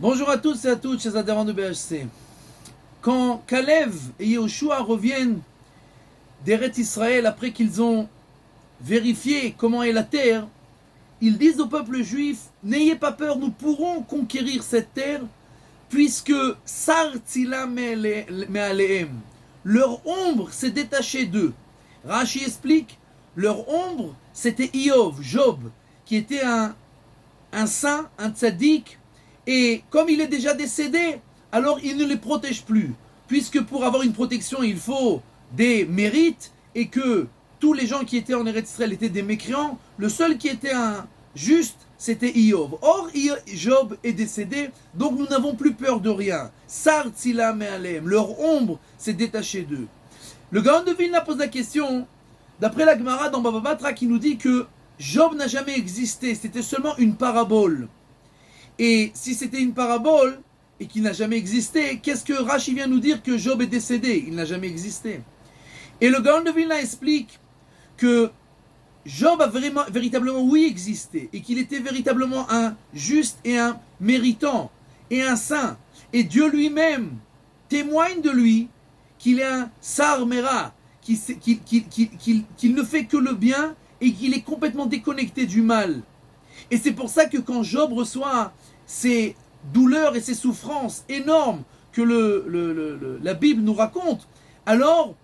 Bonjour à tous et à toutes, chers adhérents de BHC. Quand Kalev et Yehoshua reviennent d'Eretz Israël après qu'ils ont vérifié comment est la terre, ils disent au peuple juif: n'ayez pas peur, nous pourrons conquérir cette terre, puisque Sartila me'alehem, leur ombre s'est détachée d'eux. Rashi explique, leur ombre c'était Iov, Job, qui était un saint, un tzaddik, et comme il est déjà décédé, alors il ne les protège plus, puisque pour avoir une protection il faut des mérites, et que tous les gens qui étaient en Eretz Israël étaient des mécréants. Le seul qui était un juste, c'était Iov. Or, Job est décédé, donc nous n'avons plus peur de rien. Sar tzila me'alem, leur ombre s'est détachée d'eux. Le Gaon de Vilna pose la question, d'après la Gemara dans Baba Batra, qui nous dit que Job n'a jamais existé, c'était seulement une parabole. Et si c'était une parabole et qu'il n'a jamais existé, qu'est-ce que Rashi vient nous dire que Job est décédé? Il n'a jamais existé. Et le Gaon de Vilna explique que Job a véritablement oui existé, et qu'il était véritablement un juste et un méritant et un saint. Et Dieu lui-même témoigne de lui qu'il est un Sar Mera, qu'il ne fait que le bien et qu'il est complètement déconnecté du mal. Et c'est pour ça que quand Job reçoit ces douleurs et ces souffrances énormes que la Bible nous raconte, alors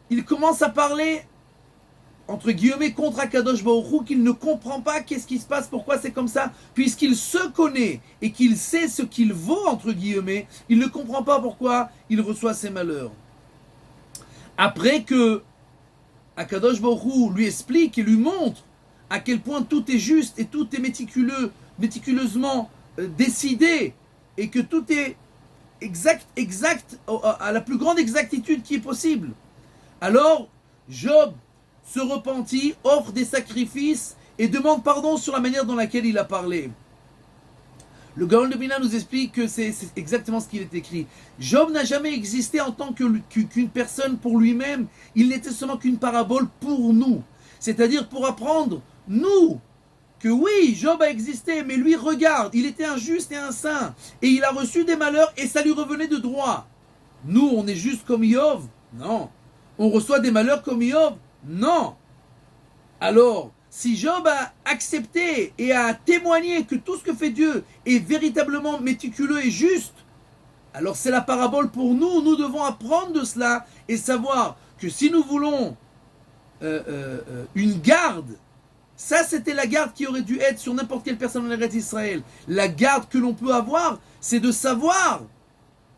il commence à parler entre guillemets contre Akadosh Baruch Hu, qu'il ne comprend pas qu'est-ce qui se passe, pourquoi c'est comme ça, puisqu'il se connaît et qu'il sait ce qu'il vaut entre guillemets, il ne comprend pas pourquoi il reçoit ces malheurs. Après que Akadosh Baruch Hu lui explique et lui montre à quel point tout est juste et tout est méticuleusement décidé, et que tout est exact à la plus grande exactitude qui est possible, alors Job se repentit, offre des sacrifices et demande pardon sur la manière dans laquelle il a parlé. Le Gaon de Vilna nous explique que c'est exactement ce qu'il est écrit. Job n'a jamais existé en tant qu'une personne pour lui-même, il n'était seulement qu'une parabole pour nous. C'est-à-dire pour apprendre, nous, que oui, Job a existé, mais lui, regarde, il était un juste et un saint, et il a reçu des malheurs et ça lui revenait de droit. Nous, on est juste comme Iov? Non. On reçoit des malheurs comme Iov? Non. Alors, si Job a accepté et a témoigné que tout ce que fait Dieu est véritablement méticuleux et juste, alors c'est la parabole pour nous. Nous devons apprendre de cela et savoir que si nous voulons une garde, ça c'était la garde qui aurait dû être sur n'importe quelle personne en Eretz Israël. La garde que l'on peut avoir, c'est de savoir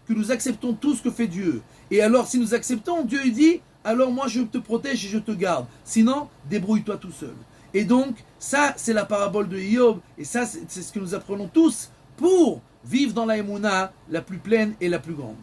que nous acceptons tout ce que fait Dieu. Et alors si nous acceptons, Dieu dit: alors moi je te protège et je te garde. Sinon, débrouille-toi tout seul. Et donc, ça c'est la parabole de Job, et ça c'est ce que nous apprenons tous pour vivre dans la Emouna la plus pleine et la plus grande.